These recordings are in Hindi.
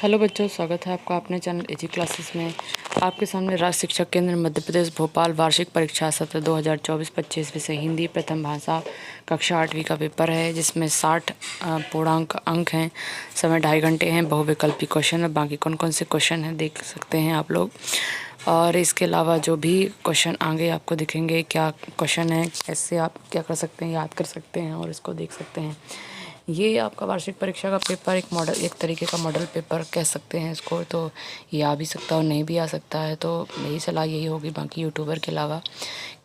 हेलो बच्चों, स्वागत है आपका अपने चैनल एजी क्लासेस में। आपके सामने राज्य शिक्षा केंद्र मध्य प्रदेश भोपाल वार्षिक परीक्षा सत्र 2024-25 विषय हिंदी प्रथम भाषा कक्षा 8वीं का पेपर है, जिसमें 60 पूर्णांक अंक हैं। समय 2.5 घंटे हैं। बहुविकल्पी क्वेश्चन है। बाकी कौन कौन से क्वेश्चन हैं देख सकते हैं आप लोग। और इसके अलावा जो भी क्वेश्चन आगे आपको दिखेंगे, क्या क्वेश्चन है, कैसे आप क्या कर सकते हैं, याद कर सकते हैं और इसको देख सकते हैं। ये आपका वार्षिक परीक्षा का पेपर एक तरीके का मॉडल पेपर कह सकते हैं इसको। तो ये आ भी सकता है और नहीं भी आ सकता है। तो मेरी सलाह यही होगी बाकी यूट्यूबर के अलावा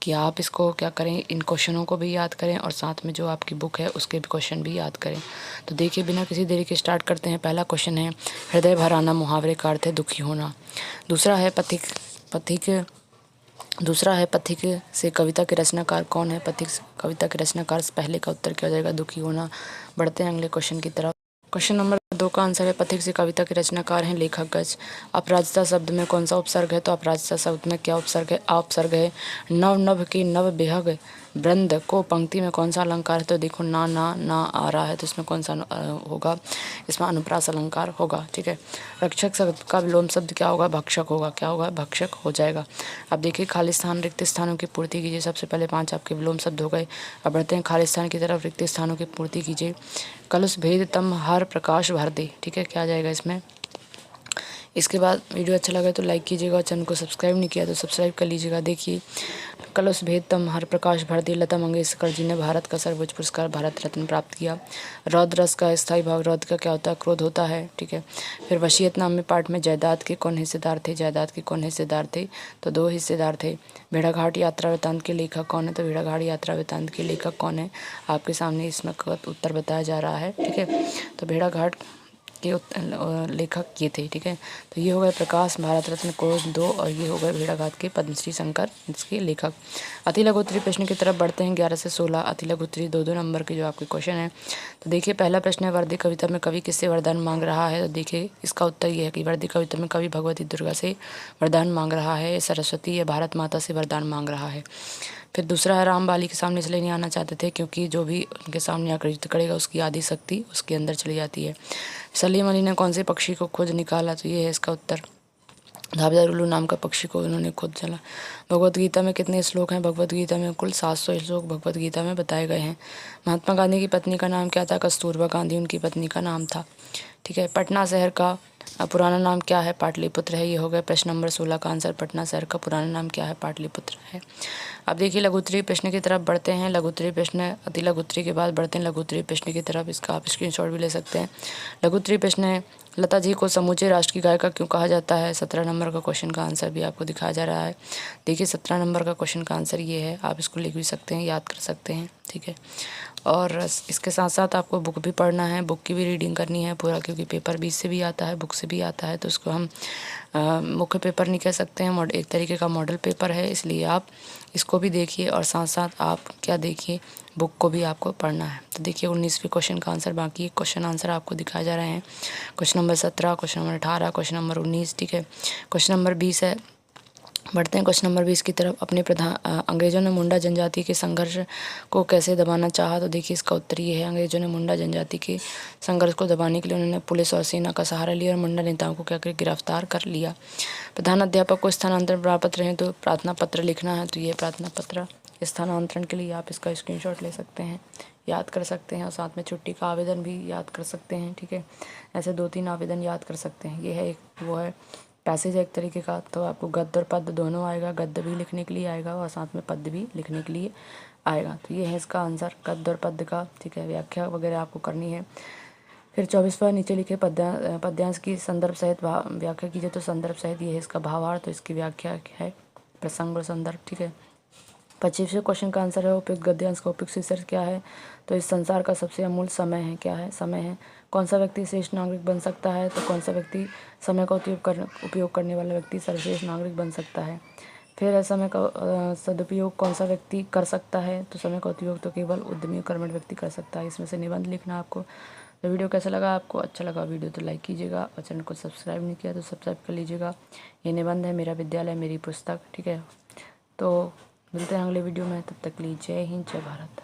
कि आप इसको क्या करें, इन क्वेश्चनों को भी याद करें और साथ में जो आपकी बुक है उसके भी क्वेश्चन भी याद करें। तो देखिए, बिना किसी देरी के स्टार्ट करते हैं। पहला क्वेश्चन है, हृदय भर आना मुहावरे का अर्थ है दुखी होना। दूसरा है पथिक से कविता के रचनाकार कौन है। पथिक से कविता के रचनाकार से पहले का उत्तर क्या हो जाएगा, दुखी होना। बढ़ते हैं अगले क्वेश्चन की तरफ। क्वेश्चन नंबर 2 का आंसर है, पथिक से कविता के रचनाकार हैं लेखक गज। अपराजिता शब्द में कौन सा उपसर्ग है। तो अपराजिता शब्द में क्या उपसर्ग है, आ उपसर्ग है। नव नभ की नव बेहग वृंद को पंक्ति में कौन सा अलंकार है। तो देखो ना आ रहा है, तो इसमें कौन सा होगा, इसमें अनुप्रास अलंकार होगा। ठीक है। रक्षक शब्द का विलोम शब्द क्या होगा, भक्षक होगा। क्या होगा, भक्षक हो जाएगा। अब देखिए, खाली स्थान रिक्त स्थानों की पूर्ति कीजिए। सबसे पहले 5 आपके विलोम शब्द हो गए। अब बढ़ते हैं खाली स्थान की तरफ। रिक्त स्थानों की पूर्ति कीजिए। कलश भेद तम हर प्रकाश भर दे। ठीक है, क्या आ जाएगा इसमें। इसके बाद वीडियो अच्छा लगा तो लाइक कीजिएगा और चैनल को सब्सक्राइब नहीं किया तो सब्सक्राइब कर लीजिएगा। देखिए, कलश भेद तम हर प्रकाश भर दे। लता मंगेशकर जी ने भारत का सर्वोच्च पुरस्कार भारत रत्न प्राप्त किया। रौद्र रस का स्थायी भाव, रौद्र का क्या होता है, क्रोध होता है। ठीक है। फिर वसीयत नामे पाठ में जायदाद के कौन हिस्सेदार थे। जायदाद के कौन हिस्सेदार थे, तो 2 हिस्सेदार थे। भेड़ाघाट यात्रा वृत्तांत के लेखक कौन है। तो भेड़ाघाट यात्रा वृत्तांत के लेखक कौन है, आपके सामने इसमें उत्तर बताया जा रहा है। ठीक है। तो भेड़ाघाट के लेखक ये थे। ठीक है। तो ये हो गए प्रकाश भारत रत्न को 2 और ये हो गए भेड़ाघाट के पद्मश्री शंकर इसके लेखक। अति लघु उत्तरी प्रश्न की तरफ बढ़ते हैं। 11 से 16 अति लघु उत्तरी 2-2 नंबर के जो आपके क्वेश्चन है। तो देखिए, पहला प्रश्न है, वर्दी कविता में कवि किससे वरदान मांग रहा है। तो देखिए, इसका उत्तर ये है कि वर्दी कविता में कवि भगवती दुर्गा से वरदान मांग रहा है। सरस्वती या भारत माता से वरदान मांग रहा है। फिर दूसरा है, राम बाली के सामने इसलिए नहीं आना चाहते थे क्योंकि जो भी उनके सामने आकर युद्ध करेगा उसकी आदि शक्ति उसके अंदर चली जाती है। सलीम अली ने कौन से पक्षी को खोज निकाला। तो ये है इसका उत्तर, धाबेदार उल्लू नाम का पक्षी को उन्होंने खुद चला। भगवत गीता में कितने श्लोक हैं। भगवत गीता में कुल 700 श्लोक भगवत गीता में बताए गए हैं। महात्मा गांधी की पत्नी का नाम क्या था। कस्तूरबा गांधी उनकी पत्नी का नाम था। ठीक है। पटना शहर का पुराना नाम क्या है। पाटलिपुत्र है। ये हो गया प्रश्न नंबर 16 का आंसर। पटना शहर का पुराना नाम क्या है, पाटलिपुत्र है। अब देखिए, लघुत्तरी प्रश्न की तरफ बढ़ते हैं। लघुत्तरी प्रश्न अति लघुत्तरी के बाद बढ़ते हैं लघुत्तरी प्रश्न की तरफ। इसका आप स्क्रीनशॉट भी ले सकते हैं। लघुत्तरी प्रश्न है, लता जी को समूचे राष्ट्र की गायिका क्यों कहा जाता है। 17 नंबर का क्वेश्चन का आंसर भी आपको दिखाया जा रहा है। देखिए, 17 नंबर का क्वेश्चन का आंसर ये है। आप इसको लिख भी सकते हैं, याद कर सकते हैं। ठीक है। और इसके साथ साथ आपको बुक भी पढ़ना है, बुक की भी रीडिंग करनी है पूरा, क्योंकि पेपर 20 से भी आता है, बुक से भी आता है। तो उसको हम मुख्य पेपर नहीं कह सकते हैं, एक तरीके का मॉडल पेपर है। इसलिए आप इसको भी देखिए और साथ साथ आप क्या देखिए, बुक को भी आपको पढ़ना है। तो देखिए, 19वें क्वेश्चन का आंसर, बाकी क्वेश्चन आंसर आपको दिखाए जा रहे हैं। Question number 17, question number 18, question number 19। ठीक है। क्वेश्चन नंबर 20 है, बढ़ते हैं क्वेश्चन नंबर 20 की तरफ। अपने अंग्रेजों ने मुंडा जनजाति के संघर्ष को कैसे दबाना चाहा। तो देखिए, इसका उत्तर ये है, अंग्रेजों ने मुंडा जनजाति के संघर्ष को दबाने के लिए उन्होंने पुलिस और सेना का सहारा लिया और मुंडा नेताओं को क्या कर गिरफ्तार कर लिया। प्रधान अध्यापक को स्थानांतरण प्राप्त रहे तो प्रार्थना पत्र लिखना है। तो ये प्रार्थना पत्र स्थानांतरण के लिए आप इसका स्क्रीनशॉट ले सकते हैं, याद कर सकते हैं और साथ में छुट्टी का आवेदन भी याद कर सकते हैं। ठीक है। ऐसे 2-3 आवेदन याद कर सकते हैं। ये है एक वो है पैसेज है एक तरीके का। तो आपको गद्य और पद्य दोनों आएगा, गद्य भी लिखने के लिए आएगा और साथ में पद्य भी लिखने के लिए आएगा। तो ये है इसका आंसर, गद्य और पद्य का। ठीक है। व्याख्या वगैरह आपको करनी है। फिर 24वां नीचे लिखे पद्यांश की संदर्भ सहित व्याख्या कीजिए। तो संदर्भ सहित ये है इसका भावार्थ, तो इसकी व्याख्या है प्रसंग और संदर्भ। ठीक है। 25वें क्वेश्चन का आंसर है, उपयुक्त गद्यांश का उपयुक्त शीर्षक क्या है। तो इस संसार का सबसे अमूल्य समय है। क्या है, समय है। कौन सा व्यक्ति श्रेष्ठ नागरिक बन सकता है। तो कौन सा व्यक्ति समय का उपयोग करने वाला व्यक्ति सर्वश्रेष्ठ नागरिक बन सकता है। फिर है, समय का सदुपयोग कौन सा व्यक्ति कर सकता है। तो समय का उपयोग तो केवल उद्यमी कर्मठ व्यक्ति कर सकता है। इसमें से निबंध लिखना आपको। तो वीडियो कैसा लगा आपको, अच्छा लगा वीडियो तो लाइक कीजिएगा और चैनल को सब्सक्राइब नहीं किया तो सब्सक्राइब कर लीजिएगा। ये निबंध है मेरा विद्यालय मेरी पुस्तक। ठीक है। तो मिलते हैं अगले वीडियो में, तब तक के लिए जय हिंद, जय भारत।